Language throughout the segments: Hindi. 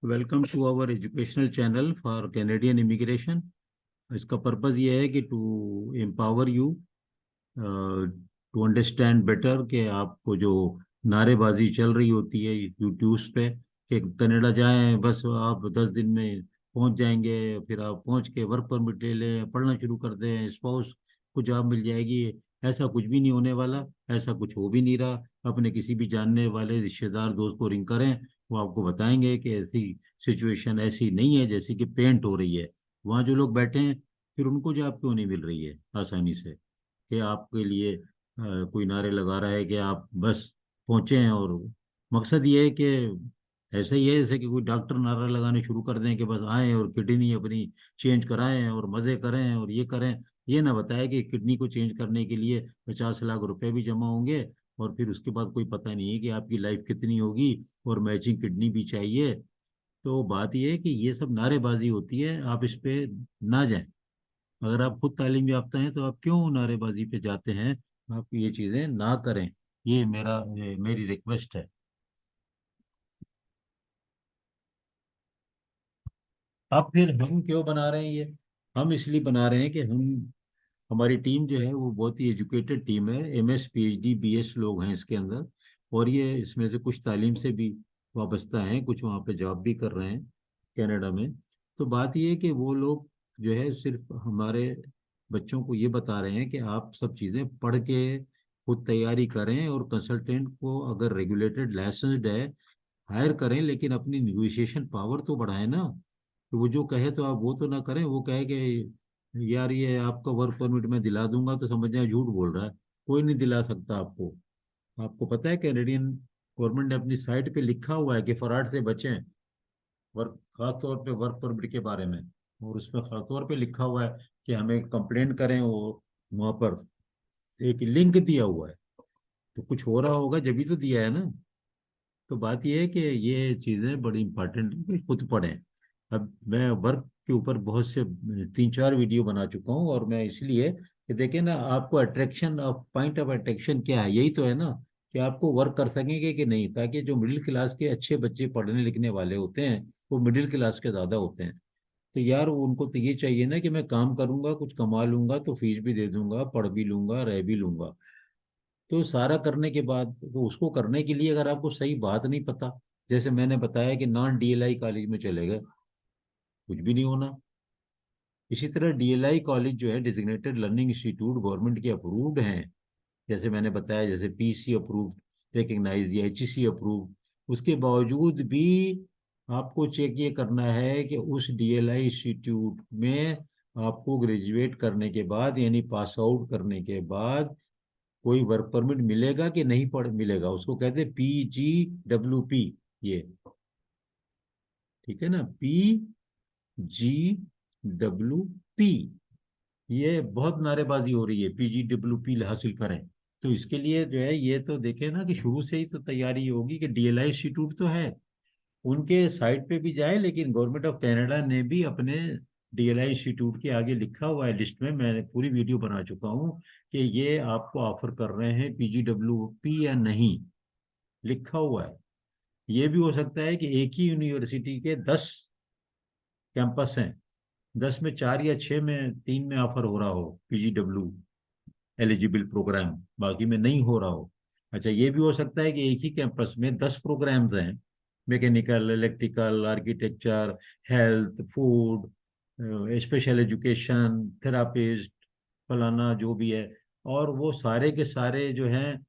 Welcome to our educational channel for Canadian immigration. इसका पर्पज़ ये है कि to empower you to understand better कि आपको जो नारेबाजी चल रही होती है यूट्यूब पे कि कनाडा जाएं, बस आप 10 दिन में पहुंच जाएंगे, फिर आप पहुंच के वर्क परमिट ले लें, पढ़ना शुरू कर दें, स्पाउस को जॉब मिल जाएगी। ऐसा कुछ भी नहीं होने वाला, ऐसा कुछ हो भी नहीं रहा। अपने किसी भी जानने वाले रिश्तेदार दोस्त को रिंग करें, वो आपको बताएंगे कि ऐसी सिचुएशन ऐसी नहीं है जैसी कि पेंट हो रही है। वहाँ जो लोग बैठे हैं, फिर उनको जॉब क्यों नहीं मिल रही है आसानी से? कि आपके लिए कोई नारे लगा रहा है कि आप बस पहुंचे हैं, और मकसद ये है कि ऐसा ही है जैसे कि कोई डॉक्टर नारा लगाने शुरू कर दें कि बस आएं और किडनी अपनी चेंज कराएं और मज़े करें और ये करें। ये ना बताया कि किडनी को चेंज करने के लिए 50 लाख रुपए भी जमा होंगे, और फिर उसके बाद कोई पता नहीं है कि आपकी लाइफ कितनी होगी, और मैचिंग किडनी भी चाहिए। तो बात यह है कि ये सब नारेबाजी होती है, आप इस पे ना जाएं। अगर आप खुद तालीम याफ्ता हैं तो आप क्यों नारेबाजी पे जाते हैं? आप ये चीजें ना करें। ये मेरी रिक्वेस्ट है। अब फिर हम क्यों बना रहे हैं ये? हम इसलिए बना रहे हैं कि हमारी टीम जो है वो बहुत ही एजुकेटेड टीम है। एमएस पीएचडी बीएस लोग हैं इसके अंदर, और ये इसमें से कुछ तालीम से भी वाबस्ता हैं, कुछ वहाँ पे जॉब भी कर रहे हैं कनाडा में। तो बात ये है कि वो लोग जो है सिर्फ हमारे बच्चों को ये बता रहे हैं कि आप सब चीज़ें पढ़ के खुद तैयारी करें, और कंसल्टेंट को अगर रेगुलेटेड लाइसेंस्ड है हायर करें, लेकिन अपनी निगोशिएशन पावर तो बढ़ाएं ना। तो वो जो कहे तो आप वो तो ना करें। वो कहे कि यार ये आपका वर्क परमिट मैं दिला दूंगा, तो समझ जाए झूठ बोल रहा है। कोई नहीं दिला सकता आपको। आपको पता है कैनेडियन गवर्नमेंट ने अपनी साइट पे लिखा हुआ है कि फ्रॉड से बचें, वर्क खास तौर पे वर्क परमिट के बारे में। और उसमें खास तौर पे लिखा हुआ है कि हमें कंप्लेंट करें। वो वहाँ पर एक लिंक दिया हुआ है। तो कुछ हो रहा होगा जब भी तो दिया है ना। तो बात यह है कि ये चीज़ें बड़ी इंपॉर्टेंट है कि खुद पढ़ें। अब मैं वर्क के ऊपर बहुत से 3-4 वीडियो बना चुका हूँ, और मैं इसलिए कि देखें ना, आपको attraction of point of attraction क्या है, यही तो है ना कि आपको वर्क कर सकेंगे कि नहीं। ताकि जो मिडिल क्लास के अच्छे बच्चे पढ़ने लिखने वाले होते हैं, वो मिडिल क्लास के ज़्यादा होते हैं। तो यार उनको तो ये चाहिए ना कि मैं काम करूंगा, कुछ कमा लूंगा, तो फीस भी दे दूंगा, पढ़ भी लूंगा, रह भी लूंगा। तो सारा करने के बाद तो उसको करने के लिए अगर आपको सही बात नहीं पता, जैसे मैंने बताया कि नॉन डीएलआई कॉलेज में चले गए, कुछ भी नहीं होना। इसी तरह डीएलआई कॉलेज जो है डिजिग्नेटेड लर्निंग इंस्टीट्यूट गवर्नमेंट के अप्रूव्ड हैं, जैसे मैंने बताया, जैसे पीसी अप्रूव्ड, रिकग्नाइज या एचईसी अप्रूव्ड। उसके बावजूद भी आपको चेक ये करना है कि उस डीएलआई इंस्टीट्यूट में आपको ग्रेजुएट करने के बाद यानी पास आउट करने के बाद कोई वर्क परमिट मिलेगा कि नहीं पड़ मिलेगा। उसको कहते हैं PGWP। ये ठीक है ना, PGWP। ये बहुत नारेबाजी हो रही है, PGWP हासिल करें। तो इसके लिए जो है ये तो देखे ना कि शुरू से ही तो तैयारी होगी कि डीएलआई इंस्टीट्यूट तो है, उनके साइट पे भी जाए। लेकिन गवर्नमेंट ऑफ कनाडा ने भी अपने डीएलआई इंस्टीट्यूट के आगे लिखा हुआ है लिस्ट में, मैंने पूरी वीडियो बना चुका हूँ कि ये आपको ऑफर कर रहे हैं PGWP या नहीं, लिखा हुआ है। ये भी हो सकता है कि एक ही यूनिवर्सिटी के 10 कैंपस हैं, 10 में 4 या 6 में 3 में ऑफर हो रहा हो PGW एलिजिबल प्रोग्राम, बाकी में नहीं हो रहा हो। अच्छा, ये भी हो सकता है कि एक ही कैंपस में 10 प्रोग्राम्स हैं, mechanical, electrical, architecture, health, food, special education, therapist, फलाना जो भी है। और वो सारे के सारे जो हैं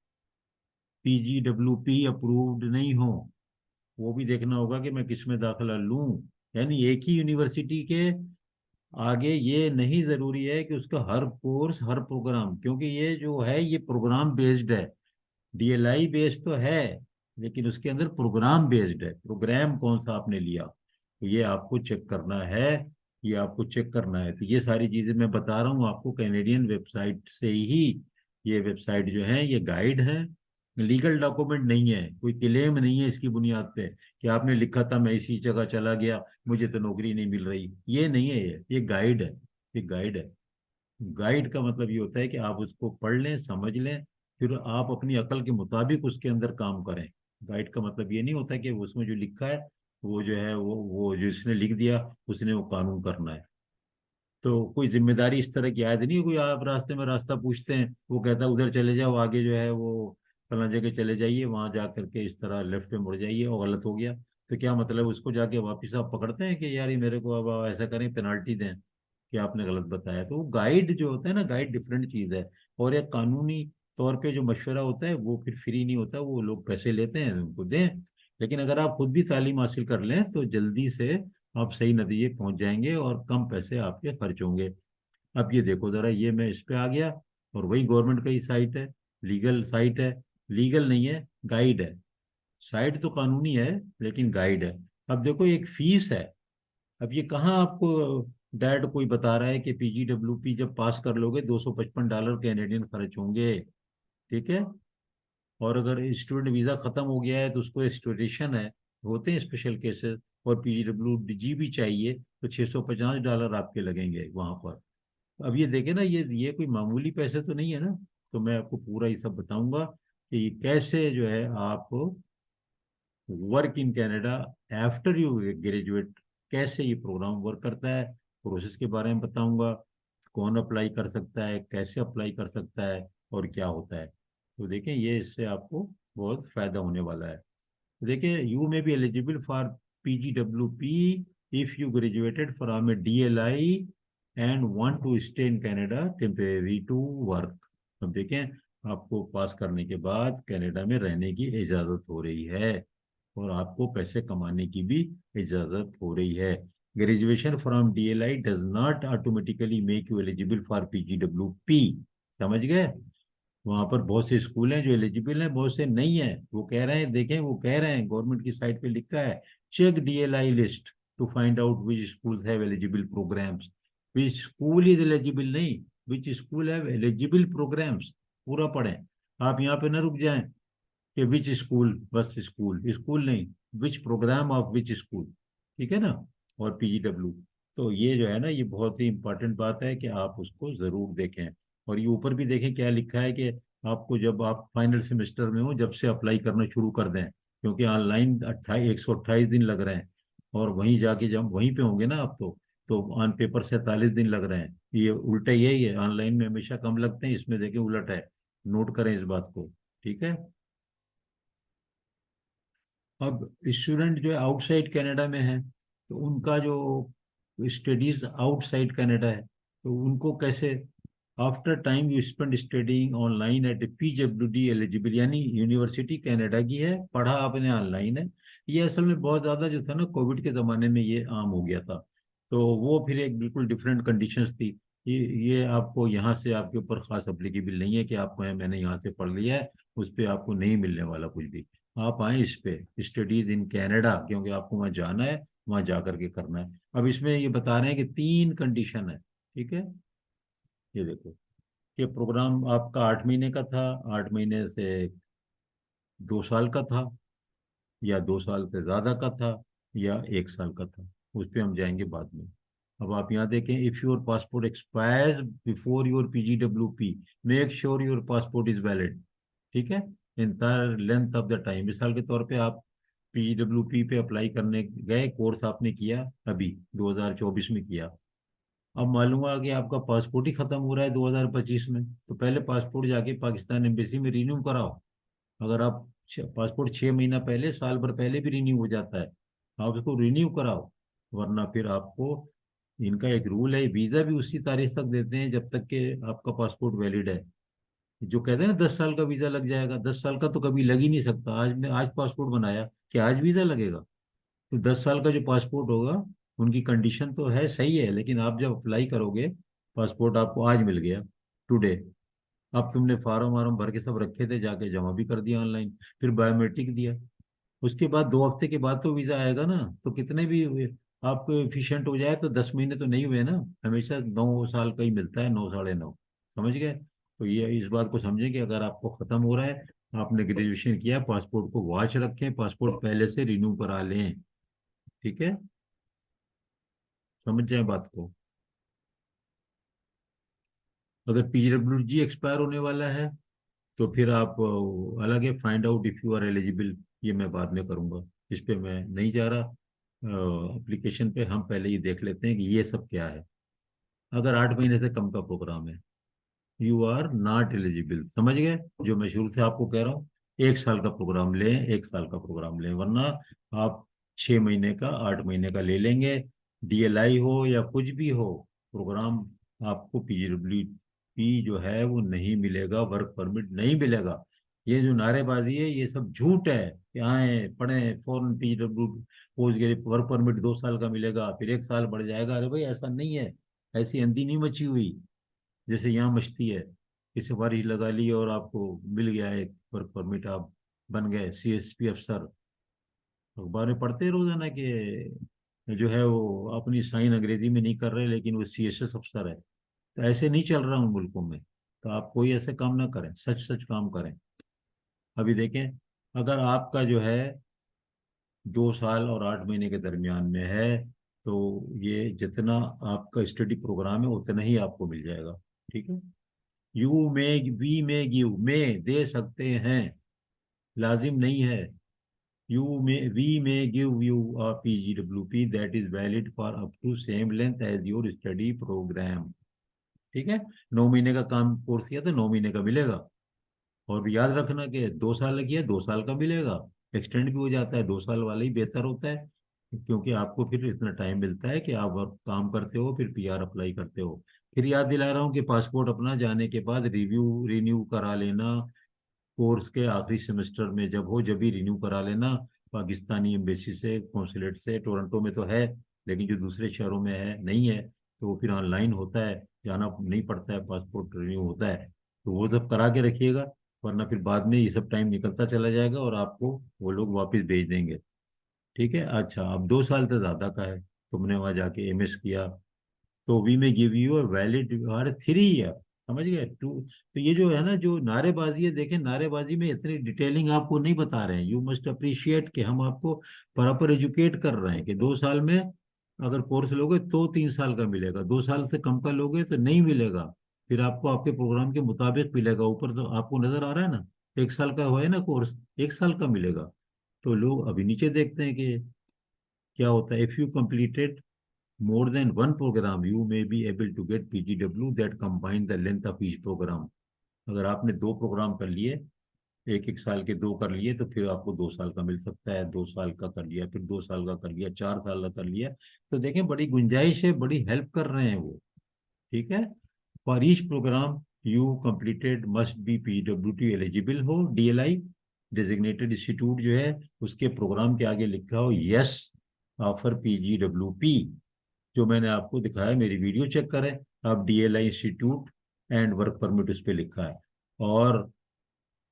PGWP अप्रूव्ड नहीं हो। वो भी देखना होगा कि मैं किस में दाखिला लूं। यानी एक ही यूनिवर्सिटी के आगे ये नहीं जरूरी है कि उसका हर कोर्स हर प्रोग्राम, क्योंकि ये जो है ये प्रोग्राम बेस्ड है। डीएलआई बेस्ड तो है, लेकिन उसके अंदर प्रोग्राम बेस्ड है। प्रोग्राम कौन सा आपने लिया, तो ये आपको चेक करना है। ये आपको चेक करना है। तो ये सारी चीजें मैं बता रहा हूँ आपको कैनेडियन वेबसाइट से ही। ये वेबसाइट जो है ये गाइड है, लीगल डॉक्यूमेंट नहीं है, कोई क्लेम नहीं है इसकी बुनियाद पे कि आपने लिखा था मैं इसी जगह चला गया, मुझे तो नौकरी नहीं मिल रही। ये नहीं है, ये गाइड है। ये गाइड है। गाइड का मतलब ये होता है कि आप उसको पढ़ लें, समझ लें, फिर आप अपनी अकल के मुताबिक उसके अंदर काम करें। गाइड का मतलब ये नहीं होता कि उसमें जो लिखा है वो जो है वो जिसने लिख दिया उसने वो कानून करना है। तो कोई जिम्मेदारी इस तरह की आयद नहीं है। कोई आप रास्ते में रास्ता पूछते हैं, वो कहता है उधर चले जाओ, आगे जो है वो फला जगह चले जाइए, वहां जा करके इस तरह लेफ्ट में मुड़ जाइए, और गलत हो गया तो क्या मतलब, उसको जाके वापिस आप पकड़ते हैं कि यार ये मेरे को अब ऐसा करें, पेनाल्टी दें कि आपने गलत बताया। तो वो गाइड जो होता है ना, गाइड डिफरेंट चीज है। और एक कानूनी तौर पे जो मशवरा होता है वो फिर फ्री नहीं होता, वो लोग पैसे लेते हैं, उनको दें। लेकिन अगर आप खुद भी तालीम हासिल कर लें तो जल्दी से आप सही नतीजे पहुंच जाएंगे और कम पैसे आपके खर्च होंगे। अब ये देखो जरा, ये मैं इस पे आ गया, और वही गवर्नमेंट का ही साइट है, लीगल साइट है। लीगल नहीं है, गाइड है। साइट तो कानूनी है लेकिन गाइड है। अब देखो एक फीस है। अब ये कहाँ आपको डायरेक्ट कोई बता रहा है कि PGWP जब पास कर लोगे $255 कैनेडियन खर्च होंगे। ठीक है। और अगर स्टूडेंट वीज़ा ख़त्म हो गया है तो उसको एक्सट्रेडिशन है, होते हैं स्पेशल केसेस, और PGWG भी चाहिए तो $650 आपके लगेंगे वहाँ पर। अब ये देखे ना, ये कोई मामूली पैसे तो नहीं है ना। तो मैं आपको पूरा ये सब बताऊंगा कि कैसे जो है आप work in Canada after you graduate, कैसे ये प्रोग्राम वर्क करता है, प्रोसेस के बारे में बताऊंगा। कौन अप्लाई कर सकता है, कैसे अप्लाई कर सकता है, और क्या होता है। तो देखें, ये इससे आपको बहुत फायदा होने वाला है। देखिए, you may be eligible for PGWP if you graduated from a DLI and want to stay in Canada temporary to work. अब देखें, आपको पास करने के बाद कनाडा में रहने की इजाज़त हो रही है, और आपको पैसे कमाने की भी इजाज़त हो रही है। Graduation from DLI does not automatically make you eligible for PGWP। समझ गए। वहां पर बहुत से स्कूल हैं जो एलिजिबल हैं, बहुत से नहीं है। वो कह रहे हैं, देखें, वो कह रहे हैं, गवर्नमेंट की साइट पे लिखा है, check DLI list to find out which school have eligible programmes. Which school is eligible नहीं, which school have eligible programmes. पूरा पढ़ें। आप यहाँ पे ना रुक जाएं कि विच स्कूल, बस स्कूल स्कूल नहीं, which programme of which school. ठीक है ना। और PGW, तो ये जो है ना, ये बहुत ही इंपॉर्टेंट बात है कि आप उसको जरूर देखें। और ये ऊपर भी देखें क्या लिखा है कि आपको जब आप फाइनल सेमेस्टर में हो जब से अप्लाई करना शुरू कर दें, क्योंकि ऑनलाइन 128 दिन लग रहे हैं, और वहीं जाके जब वहीं पे होंगे ना आप, तो ऑन पेपर 47 दिन लग रहे हैं। ये उल्टा यही है, ऑनलाइन में हमेशा कम लगते हैं, इसमें देखें उलट है। नोट करें इस बात को। ठीक है। अब स्टूडेंट जो है आउटसाइड कनाडा में है, तो उनका जो स्टडीज आउटसाइड कनाडा है, तो उनको कैसे, after time you spend studying online at PWD eligible, यानी यूनिवर्सिटी कनाडा की है, पढ़ा आपने ऑनलाइन है। ये असल में बहुत ज़्यादा जो था ना, कोविड के ज़माने में ये आम हो गया था। तो वो फिर एक बिल्कुल डिफरेंट कंडीशंस थी। ये आपको यहाँ से आपके ऊपर खास अप्लीकेबल नहीं है कि आपको मैंने यहाँ से पढ़ लिया है, उस पर आपको नहीं मिलने वाला कुछ भी। आप आए इस पे स्टडीज इन कनाडा, क्योंकि आपको वहाँ जाना है, वहाँ जा करके करना है। अब इसमें ये बता रहे हैं कि 3 कंडीशन है। ठीक है। ये देखो, ये प्रोग्राम आपका 8 महीने का था, 8 महीने से 2 साल का था, या 2 साल से ज्यादा का था, या 1 साल का था। उस पर हम जाएंगे बाद में। अब आप यहाँ देखें, if your passport expires before your PGWP, make sure your passport is valid. ठीक है। Entire length of the time, मिसाल के तौर पे आप PGWP पे अप्लाई करने गए, कोर्स आपने किया अभी 2024 में किया, अब मालूम हुआ कि आपका पासपोर्ट ही खत्म हो रहा है 2025 में, तो पहले पासपोर्ट जाके पाकिस्तान एम्बेसी में रिन्यू कराओ। अगर आप पासपोर्ट 6 महीना पहले, साल भर पहले भी रिन्यू हो जाता है, आप उसको रिन्यू कराओ। वरना फिर आपको, इनका एक रूल है, वीजा भी उसी तारीख तक देते हैं जब तक कि आपका पासपोर्ट वैलिड है। जो कहते हैं ना 10 साल का वीजा लग जाएगा, 10 साल का तो कभी लग ही नहीं सकता। आज ने आज पासपोर्ट बनाया कि आज वीजा लगेगा? तो 10 साल का जो पासपोर्ट होगा, उनकी कंडीशन तो है सही है, लेकिन आप जब अप्लाई करोगे, पासपोर्ट आपको आज मिल गया, टुडे, अब तुमने फार्म वार्म भर के सब रखे थे, जाके जमा भी कर दिया ऑनलाइन, फिर बायोमेट्रिक दिया, उसके बाद 2 हफ्ते के बाद तो वीजा आएगा ना। तो कितने भी आपको एफिशिएंट हो जाए तो 10 महीने तो नहीं हुए ना, हमेशा 9 साल का ही मिलता है, 9 साढ़े 9। समझ गए। तो ये इस बात को समझें कि अगर आपको खत्म हो रहा है, आपने ग्रेजुएशन किया, पासपोर्ट को वॉच रखें, पासपोर्ट पहले से रिन्यू करा लें। ठीक है। समझ जाए बात को। अगर PWG एक्सपायर होने वाला है तो फिर आप अलग है, find out if you are eligible, ये मैं बाद में करूंगा, इस पे मैं नहीं जा रहा। एप्लीकेशन पे हम पहले ये देख लेते हैं कि ये सब क्या है। अगर 8 महीने से कम का प्रोग्राम है, यू आर नॉट एलिजिबल। समझ गए? जो मैं शुरू से आपको कह रहा हूँ, 1 साल का प्रोग्राम लें, 1 साल का प्रोग्राम लें, वरना आप 6 महीने का, 8 महीने का ले लेंगे। डीएलआई हो या कुछ भी हो प्रोग्राम, आपको पीजीडब्ल्यूपी जो है वो नहीं मिलेगा, वर्क परमिट नहीं मिलेगा। ये जो नारेबाजी है ये सब झूठ है कि आए पढ़े फॉरन PGW post graduate work permit 2 साल का मिलेगा फिर 1 साल बढ़ जाएगा। अरे भाई ऐसा नहीं है, ऐसी अंधी नहीं मची हुई जैसे यहाँ मचती है कि सिफारिश लगा ली और आपको मिल गया एक वर्क परमिट, आप बन गए सीएसपी अफसर। अखबार में पढ़ते हैं रोजाना कि जो है वो अपनी साइन अंग्रेजी में नहीं कर रहे लेकिन वो सीएसएस अफसर है। तो ऐसे नहीं चल रहा उन मुल्कों में। तो आप कोई ऐसे काम ना करें, सच सच काम करें। अभी देखें, अगर आपका जो है 2 साल और 8 महीने के दरमियान में है, तो ये जितना आपका स्टडी प्रोग्राम है उतना ही आपको मिल जाएगा। ठीक है? You may we may give, में दे सकते हैं, लाजिम नहीं है। You may we may give you a PGWP that is valid for up to same length as your study programme. ठीक है? 9 महीने का काम कोर्स किया तो 9 महीने का मिलेगा। और याद रखना कि 2 साल किया 2 साल का मिलेगा। एक्सटेंड भी हो जाता है, 2 साल वाला ही बेहतर होता है, क्योंकि आपको फिर इतना टाइम मिलता है कि आप वर्क काम करते हो फिर पीआर अप्लाई करते हो। फिर याद दिला रहा हूँ कि पासपोर्ट अपना जाने के बाद रिव्यू रिन्यू करा लेना। कोर्स के आखिरी सेमेस्टर में जब हो जब भी रिन्यू करा लेना, पाकिस्तानी एम्बेसी से, कौंसलेट से। टोरंटो में तो है, लेकिन जो दूसरे शहरों में है नहीं है, तो वो फिर ऑनलाइन होता है, जाना नहीं पड़ता है, पासपोर्ट रिन्यू होता है। तो वो सब करा के रखिएगा, वरना फिर बाद में ये सब टाइम निकलता चला जाएगा और आपको वो लोग वापस भेज देंगे। ठीक है? अच्छा, अब 2 साल से ज़्यादा का है, तुमने वहाँ जाके एमएस किया, तो वी में give you a valid her 3 year. समझ गए? टू। तो ये जो है ना, जो नारेबाजी है, देखें नारेबाजी में इतनी डिटेलिंग आपको नहीं बता रहे हैं। यू मस्ट अप्रिशिएट कि हम आपको प्रॉपर एजुकेट कर रहे हैं कि 2 साल में अगर कोर्स लोगे तो 3 साल का मिलेगा, 2 साल से कम का लोगे तो नहीं मिलेगा। फिर आपको आपके प्रोग्राम के मुताबिक मिलेगा। ऊपर तो आपको नजर आ रहा है ना, 1 साल का हुआ है ना कोर्स, 1 साल का मिलेगा। तो लोग अभी नीचे देखते हैं कि क्या होता है। If you completed more than one program, you may be able to get PGW that combine the length of each program. अगर आपने 2 प्रोग्राम कर लिए, 1 1 साल के 2 कर लिए, तो फिर आपको 2 साल का मिल सकता है। 2 साल का कर लिया, फिर 2 साल का कर लिया, 4 साल का कर लिया। तो देखें बड़ी गुंजाइश है, बड़ी हेल्प कर रहे हैं वो। ठीक है? For each programme you completed must be PWT eligible हो। डीएलआई डेजिग्नेटेड इंस्टीट्यूट जो है उसके प्रोग्राम के आगे लिखा हो यस ऑफर पीजीडब्ल्यूपी। जो मैंने आपको दिखाया, मेरी वीडियो चेक करें आप, DLI institute and work permit उस पर लिखा है। और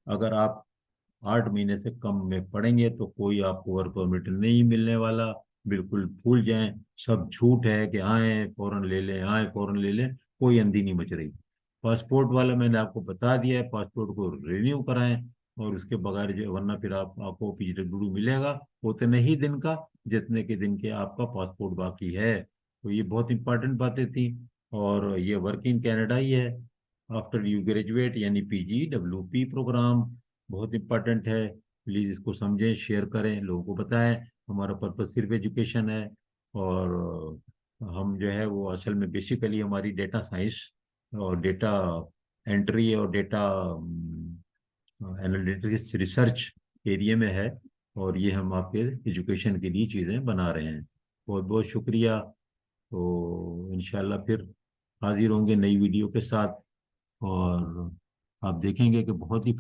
अगर आप 8 महीने से कम में पढ़ेंगे तो कोई आपको वर्क परमिट नहीं मिलने वाला। बिल्कुल भूल जाएं, सब झूठ है कि आए फौरन ले लें, आए फौरन ले लें। कोई अंधी नहीं मच रही। पासपोर्ट वाला मैंने आपको बता दिया है, पासपोर्ट को रिन्यू कराएं, और उसके बगैर जो, वरना फिर आपको पीजीडब्ल्यू मिलेगा उतने ही दिन का जितने के दिन के आपका पासपोर्ट बाकी है। तो ये बहुत इंपॉर्टेंट बातें थी। और ये वर्क इन कनाडा ही है, आफ्टर यू ग्रेजुएट, यानी पीजीडब्ल्यूपी प्रोग्राम बहुत इंपॉर्टेंट है। प्लीज़ इसको समझें, शेयर करें, लोगों को बताएं। हमारा पर्पस सिर्फ एजुकेशन है। और हम जो है वो असल में बेसिकली हमारी डेटा साइंस और डेटा एंट्री और डेटा एनालिटिक्स रिसर्च एरिया में है। और ये हम आपके एजुकेशन के लिए चीज़ें बना रहे हैं। बहुत बहुत शुक्रिया। तो इंशाल्लाह फिर हाजिर होंगे नई वीडियो के साथ। और आप देखेंगे कि बहुत ही